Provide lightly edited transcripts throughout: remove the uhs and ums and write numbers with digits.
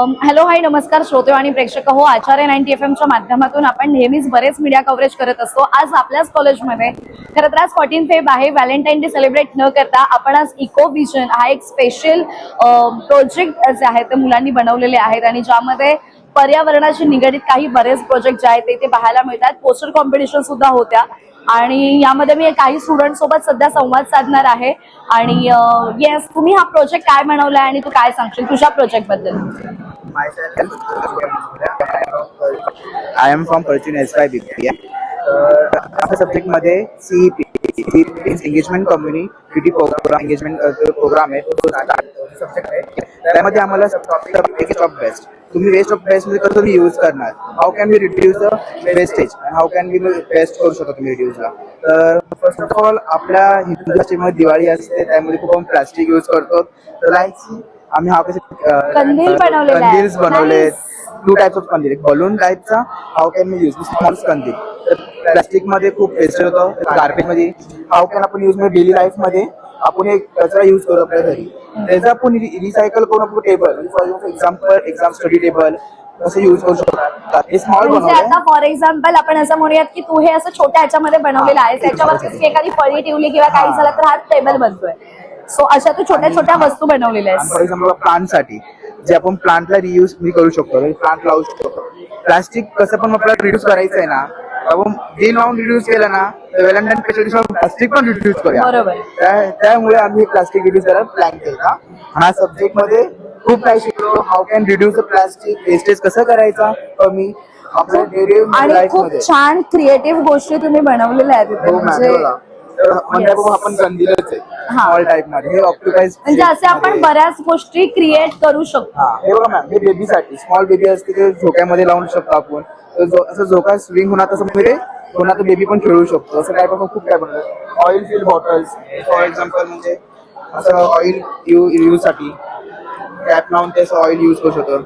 Hello hi नमस्कार श्रोते आणि प्रेक्षक हो. आचार्य 90 FM च्या माध्यमातून आपण नेहमीच बरेच मीडिया कव्हरेज करत असतो. आज आपल्याच कॉलेजमध्ये खरं तर आज 14 फेब आहे. व्हॅलेंटाईन डे सेलिब्रेट न करता आपण आज इको विजन हा एक स्पेशल प्रोजेक्ट जे आहे ते मुलांनी बनवलेले आहेत आणि ज्यामध्ये पर्यावरणाशी निगडित काही बरेच प्रोजेक्ट जे आहेत ते पाहायला मिळतात. पोस्टर कॉम्पिटिशन सुद्धा होत्या आणि यामध्ये मी काही स्टुडंट सोबत सध्या संवाद साधणार आहे. आणि येस, तुम्ही हा प्रोजेक्ट काय बनवलाय आणि तू काय सांगशील तुझ्या प्रोजेक्ट बद्दल? I am from Fortune SYBPI. आपल्या सब्जेक्ट मध्ये CEP engagement community program program आहे तो सब्जेक्ट आहे. त्यामध्ये आम्हाला टॉपिक ऑफ बेस्ट, तुम्ही वेस्ट ऑफ बेस्ट मध्ये कसं यूज करणार, how can we reduce the wastage, how can we best करू शकतो तुम्ही रिड्यूसला. तर फर्स्ट ऑफ ऑल आपल्या हिंदू राष्ट्रीय दिवाळी असते त्यामध्ये खूप आपण प्लास्टिक यूज करतो. तर आम्ही हा कसे कंदील्स बनवले. टू टाइप्स ऑफ कंदील, एक बलून टाइपचा, हाऊ कॅन मी यूज स्मॉल कंदील. तर प्लास्टिक मध्ये खूप वेस्ट होतं, गार्बेज मध्ये हाऊ कॅन आपण यूज डेली लाईफ मध्ये आपण एक कचरा यूज करू आपल्या घरी, त्याचा आपण रिसायकल करून आपण table for exam study table असं यूज करू शकतो. हे स्मॉल म्हणजे आता फॉर एक्झाम्पल आपण असं म्हणूयात की तू हे असं छोट्या ह्याच्यामध्ये बनवलेलं आहे, त्याच्यावरती एखादी फळी ठेवली किंवा काही झालं तर हा टेबल बनतोय. सो अशा तू छोट्या छोट्या वस्तू बनवलेल्या आहेत. फॉर एक्झाम्पल प्लांटसाठी जे आपण प्लांटला रियूज करू शकतो, प्लांट लावू शकतो. प्लास्टिक कसं पण आपल्याला रिड्यूस करायचं आहे ना, आपण जे लावून रिड्यूस केलं ना, व्हॅलेंटाईन स्पेशल प्लास्टिक पण रिड्यूस करूया. बरोबर. त्यामुळे आम्ही प्लास्टिक रिड्यूस करायला प्लॅन केला. हा सब्जेक्ट मध्ये खूप काही शिकलो. How can reduce the plastic wastage कसं करायचा कमी आपल्या डेली लाईफ खूप मध्ये. छान क्रिएटिव्ह गोष्टी तुम्ही बनवलेल्या आहेत तिथे. म्हणजे आपण कंदीलच आहे स्मॉल टाइप मध्ये, हे ऑक्युपाइज म्हणजे असे आपण बऱ्याच गोष्टी क्रिएट करू शकतो. हे बघा मॅम, हे बेबीसाठी स्मॉल बेबी असते ते झोक्यामध्ये लावून शकतो आपण. असं झोका स्विंग होणार तसं म्हणजे होणार तर बेबी पण खेळू शकतो. असं टाइप आपण खूप काय बनवलं. Oil fill bottles for example, म्हणजे असं ऑइल यूज साठी कॅप लावून ते असं ऑइल यूज करू शकतो.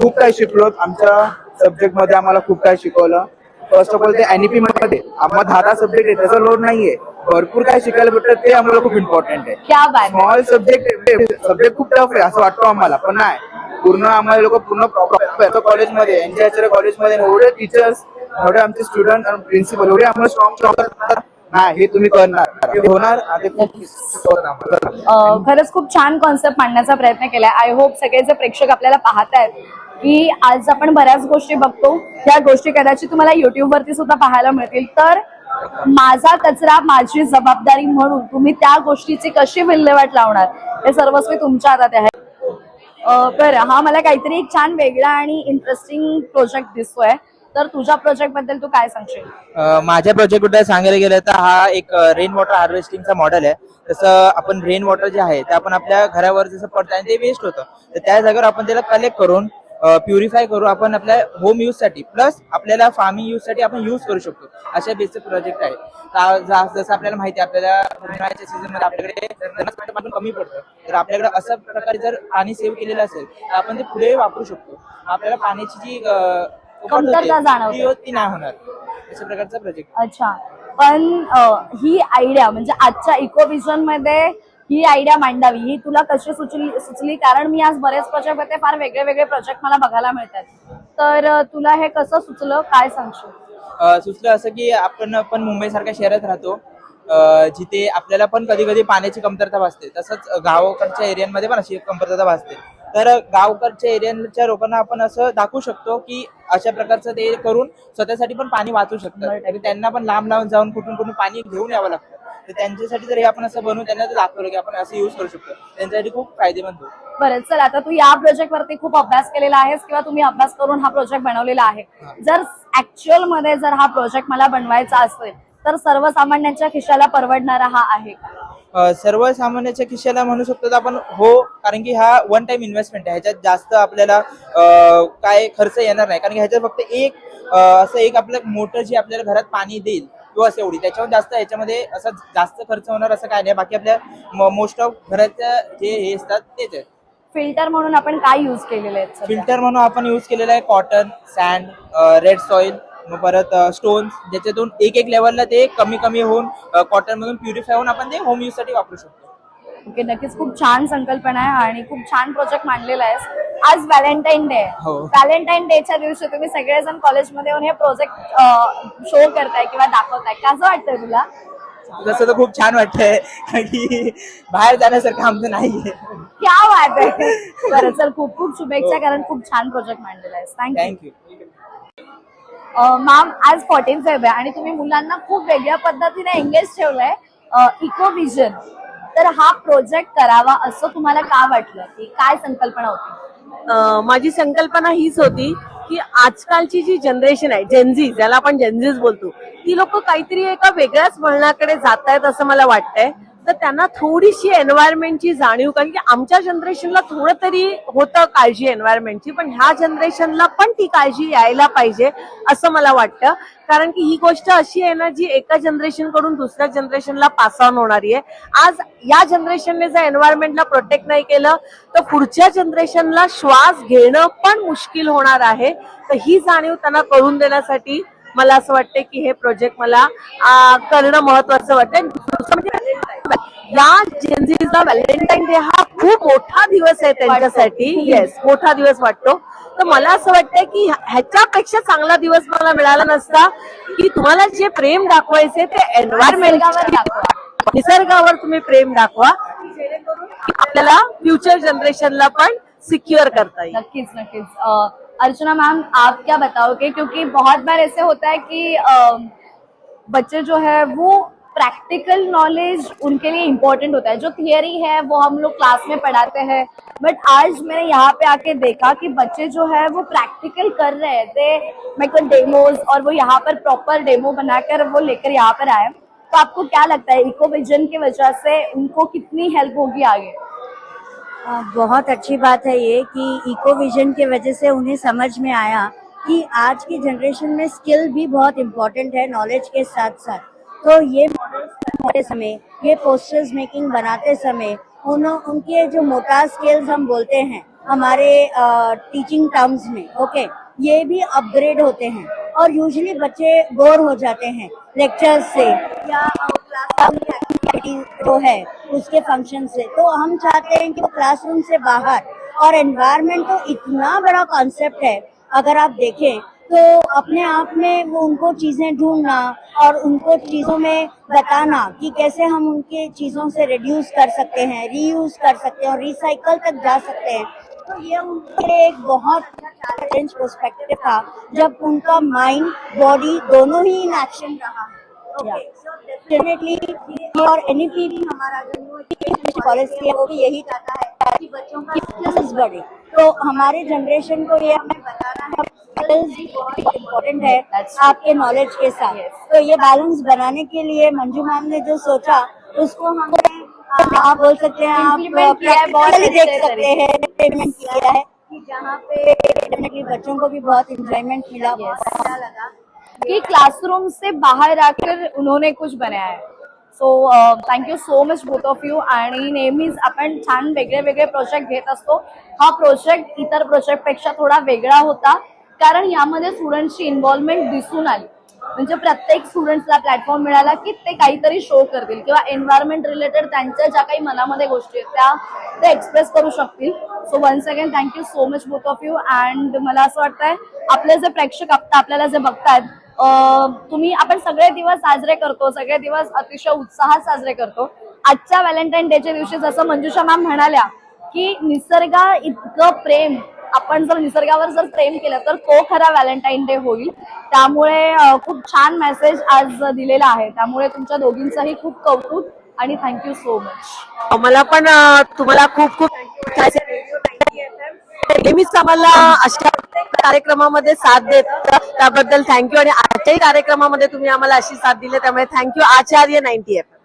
खूप काही शिकलो आमच्या सब्जेक्ट मध्ये. आम्हाला खूप काही शिकवलं. फर्स्ट ऑफ ऑल ते एनईपी मध्ये आम्हाला 10 सब्जेक्ट आहे, त्याचा लोड नाहीये. भरपूर काय शिकायला भेटतं, ते आम्हाला खूप इम्पॉर्टंट आहे. स्मॉल सब्जेक्ट खूप टफ आहे असं वाटतो आम्हाला, पण नाही. पूर्ण आम्हाला लोक पूर्ण प्रॉपर कॉलेजमध्ये एनजीआय कॉलेजमध्ये एवढे टीचर्स, एवढे आमचे स्टुडंट आणि प्रिन्सिपल एवढे आम्हाला स्ट्रॉंग करतात. नाही, हे तुम्ही करणार, हे होणार. खरंच खूप छान कॉन्सेप्ट मांडण्याचा प्रयत्न केलाय. आय होप सगळे जे प्रेक्षक आपल्याला पाहत आहेत की आज आपण बऱ्याच गोष्टी बघतो, त्या गोष्टी कदाचित तुम्हाला युट्यूब वरती सुद्धा पाहायला मिळतील. तर माझा कचरा माझी जबाबदारी म्हणून तुम्ही त्या गोष्टीची कशी विल्हेवाट लावणार हे सर्वस्वी तुमच्या हातात आहे. तर हा मला काहीतरी एक छान वेगळा आणि इंटरेस्टिंग प्रोजेक्ट दिसतोय. तर तुझ्या प्रोजेक्ट बद्दल तू काय सांगशील? माझ्या प्रोजेक्ट बद्दल सांगायला गेलं तर हा एक रेन वॉटर हार्वेस्टिंगचा मॉडेल आहे. तसं आपण रेन वॉटर जे आहे ते आपण आपल्या घरावर जसं पडतं आणि ते वेस्ट होतं, तर त्या जागेवर आपण त्याला कलेक्ट करून प्युरिफाय करू आपण आपल्या होम यूज साठी प्लस आपल्याला फार्मिंग यूज साठी आपण यूज करू शकतो. अशा बेसिक प्रोजेक्ट आहे. जसं आपल्याला माहिती आहे, आपल्याला उन्हाळ्याच्या सीझन मध्ये आपल्याकडे पाणी कमी पडतं, तर आपल्याकडे अशा प्रकारे जर पाणी सेव्ह केलेलं असेल तर आपण ते पुढे वापरू शकतो. आपल्याला पाण्याची जी कमतरता जाणवते ती नाही होणार. अशा प्रकारचा प्रोजेक्ट. अच्छा, पण ही आयडिया म्हणजे आजच्या इको विजन मध्ये ही आयडिया मांडावी ही तुला कशी सुचली? कारण मी आज बरेच प्रोजेक्ट होते, फार वेगळे वेगळे प्रोजेक्ट मला बघायला मिळतात. तर तुला हे कसं सुचलं, काय सांगशील? सुचलं असं की आपण मुंबई सारख्या शहरात राहतो, जिथे आपल्याला पण कधी कधी पाण्याची कमतरता भासते. तसंच गावाकडच्या एरियांमध्ये पण अशी कमतरता भासते. तर गावकडच्या एरियाच्या लोकांना आपण असं दाखवू शकतो की अशा प्रकारचं ते करून स्वतःसाठी पण पाणी वाचू शकतं. आणि त्यांना पण लांब जाऊन कुठून पाणी घेऊन यावं लागतं. तर त्यांच्यासाठी जर हे आपण असं बनवून त्यांना दाखवलं की आपण असं यूज करू शकतो, त्यांच्यासाठी खूप फायदेमंद होतो. बरं, चल आता तू या प्रोजेक्ट वरती खूप अभ्यास केलेला आहेस किंवा तुम्ही अभ्यास करून हा प्रोजेक्ट बनवलेला आहे. जर ऍक्च्युअल मध्ये जर हा प्रोजेक्ट मला बनवायचा असेल तर सर्वसामान्यांच्या खिशाला परवडणारा हा आहे? सर्वसामान्याच्या खिशाला म्हणू शकतो तर आपण हो, कारण की हा वन टाइम इन्व्हेस्टमेंट आहे. ह्याच्यात जास्त आपल्याला काय खर्च येणार नाही, कारण की ह्याच्यात फक्त एक आपलं मोटर जे आपल्याला घरात पाणी देईल किंवा असं एवढी, त्याच्यावर जास्त ह्याच्यामध्ये असं जास्त खर्च होणार असं काय नाही. बाकी आपल्या मोस्ट ऑफ घराच्या जे हे असतात तेच आहे. फिल्टर म्हणून आपण काय युज केलेले आहेत? फिल्टर म्हणून आपण युज केलेला आहे कॉटन, सँड, रेड सॉइल, परत स्टोन्स, ज्याच्यातून एक लेवलला ते कमी होऊन कॉटन मधून प्युरिफाय होऊन आपण ते होम यूज साठी वापरू शकतो. ओके, नक्कीच खूप छान संकल्पना आहे आणि खूप छान प्रोजेक्ट मांडलेला आहेस. आज व्हॅलेंटाईन डे आहे. हो. व्हॅलेंटाईन डेच्या दिवशी तुम्ही सगळेजण कॉलेजमध्ये येऊन हे प्रोजेक्ट शो करताय किंवा दाखवताय, कसं वाटतंय तुला? तसं तर खूप छान वाटतंय की बाहेर जाण्यासारखं आमचं नाहीये. क्या बात आहे. बरं, चल, खूप खूप शुभेच्छा, कारण खूप छान प्रोजेक्ट मांडलेला आहेस. थँक्यू. थँक्यू. मॅम, आज 14 फेब आहे आणि तुम्ही मुलांना खूप वेगळ्या पद्धतीने एंगेज ठेवलंय इको विजन. तर हा प्रोजेक्ट करावा असं तुम्हाला का वाटलं, की काय संकल्पना होती? माझी संकल्पना हीच होती की आजकालची जी जनरेशन आहे, जेनझी, ज्याला आपण जेनझीज बोलतो, ती लोक काहीतरी एका वेगळ्याच वळणाकडे जात आहेत असं मला वाटतंय. तर त्यांना थोडीशी एन्व्हायरमेंटची जाणीव, कारण की आमच्या जनरेशनला थोडं तरी होतं काळजी एन्व्हायरमेंटची, पण ह्या जनरेशनला पण ती काळजी यायला पाहिजे असं मला वाटतं. कारण की ही गोष्ट अशी आहे ना, जी एका जनरेशन कडून दुसऱ्या जनरेशनला पास ऑन होणारी आहे. आज या जनरेशनने जर एन्व्हायरमेंटला प्रोटेक्ट नाही केलं तर पुढच्या जनरेशनला श्वास घेणं पण मुश्किल होणार आहे. तर ही जाणीव त्यांना कळून देण्यासाठी मला असं वाटतं की हे प्रोजेक्ट मला करणं महत्वाचं वाटतं. दुसरं म्हणजे या जेनझीजला व्हॅलेंटाईन डे हा खूप मोठा दिवस आहे त्यांच्यासाठी. येस, मोठा दिवस वाटतो. तर मला असं वाटतं की ह्याच्यापेक्षा चांगला दिवस मला मिळाला नसता की तुम्हाला जे प्रेम दाखवायचे ते एन्व्हायरमेंटवर दाखवा, निसर्गावर तुम्ही प्रेम दाखवा, जेणेकरून आपल्याला फ्युचर जनरेशनला पण सिक्युअर करता येईल. नक्कीच नक्कीच. अर्चना मैम, आप क्या बताओगे, क्योंकि बहुत बार ऐसे होता है कि बच्चे जो है वो प्रैक्टिकल नॉलेज उनके लिए इम्पोर्टेंट होता है. जो थियरी है वो हम लोग क्लास में पढ़ाते हैं, बट आज मैंने यहाँ पे आके देखा कि बच्चे जो है वो प्रैक्टिकल कर रहे थे, मतलब डेमोज, और वो यहाँ पर प्रॉपर डेमो बनाकर वो लेकर यहाँ पर आए. तो आपको क्या लगता है इको विजन की वजह से उनको कितनी हेल्प होगी आगे? बहुत अच्छी बात है ये कि इको विजन के वजह से उन्हें समझ में आया कि आज की जनरेशन में स्किल भी बहुत इम्पोर्टेंट है नॉलेज के साथ साथ. तो ये मॉडल्स बनाते समय, ये पोस्टर्स मेकिंग बनाते समय उनके जो मोटा स्किल्स हम बोलते हैं हमारे टीचिंग टर्म्स में, ओके, ये भी अपग्रेड होते हैं. और यूजुअली बच्चे बोर हो जाते हैं लेक्चर्स से या क्लासरूम की एक्टिविटी जो है उसके फंक्शन से. तो हम चाहते हैं कि वो क्लासरूम से बाहर, और एनवायरनमेंट तो इतना बड़ा कॉन्सेप्ट है, अगर आप देखें तो अपने आप में वो उनको चीजें ढूंढना और उनको चीजों में बताना कि कैसे हम उनके चीजों से रिड्यूस कर सकते हैं, रीयूज कर सकते हैं और रिसाइकल तक जा सकते हैं. तो ये उनके लिए एक बहुत चैलेंज पर्सपेक्टिव था जब उनका माइंड बॉडी दोनों ही इन एक्शन रहा. डेफिनेटली, और एनईपी भी हमारा जो न्यू एजुकेशन पॉलिसी है वो भी यही चाहता है कि बच्चों का स्किल्स बढ़े. तो हमारे जनरेशन को ये हमें बताना है स्किल्स बहुत इम्पोर्टेंट है आपके नॉलेज के साथ. तो ये बैलेंस बनाने के लिए मंजू मैम ने जो सोचा उसको हमने आप बोल सकते हैं, आप प्रैक्टिकली देख सकते हैं, इम्प्लीमेंट किया है कि जहाँ पे डेफिनेटली बच्चों को भी बहुत एंजॉयमेंट मिला, बहुत अच्छा लगा कि क्लासरूम से बाहर आकर उन्होंने कुछ बनाया है. So thank you so much both of you. आणि नेहमीच आपण छान वेगळे वेगळे प्रोजेक्ट घेत असतो. हा प्रोजेक्ट इतर प्रोजेक्टपेक्षा थोडा वेगळा होता, कारण यामध्ये स्टुडंट्सची इन्व्हॉल्वमेंट दिसून आली. म्हणजे प्रत्येक स्टुडंट्सला प्लॅटफॉर्म मिळाला की ते काहीतरी शो करतील किंवा एन्व्हायरमेंट रिलेटेड त्यांच्या ज्या काही मनामध्ये गोष्टी आहेत त्या ते एक्सप्रेस करू शकतील. So once again thank you so much both of you. And मला असं वाटतंय आपले जे प्रेक्षक आपल्याला जे बघतायत, तुम्ही, आपण सगळे दिवस साजरे करतो, सगळे दिवस अतिशय उत्साहात साजरे करतो. आजच्या व्हॅलेंटाईन डेच्या दिवशी जसं मंजुषा मॅम म्हणाल्या की निसर्गा इतकं प्रेम, आपण जर निसर्गावर जर प्रेम केलं तर तो खरा व्हॅलेंटाईन डे होईल. त्यामुळे खूप छान मेसेज आज दिलेला आहे. त्यामुळे तुमच्या दोघींचंही खूप कौतुक आणि थँक्यू सो मच. मला पण तुम्हाला खूप खूप नेहमीच आम्हाला अशा कार्यक्रमामध्ये साथ देत त्याबद्दल थँक्यू. आणि आजच्याही कार्यक्रमामध्ये तुम्ही आम्हाला अशी साथ दिली त्यामुळे थँक्यू. आचार्य 90FM.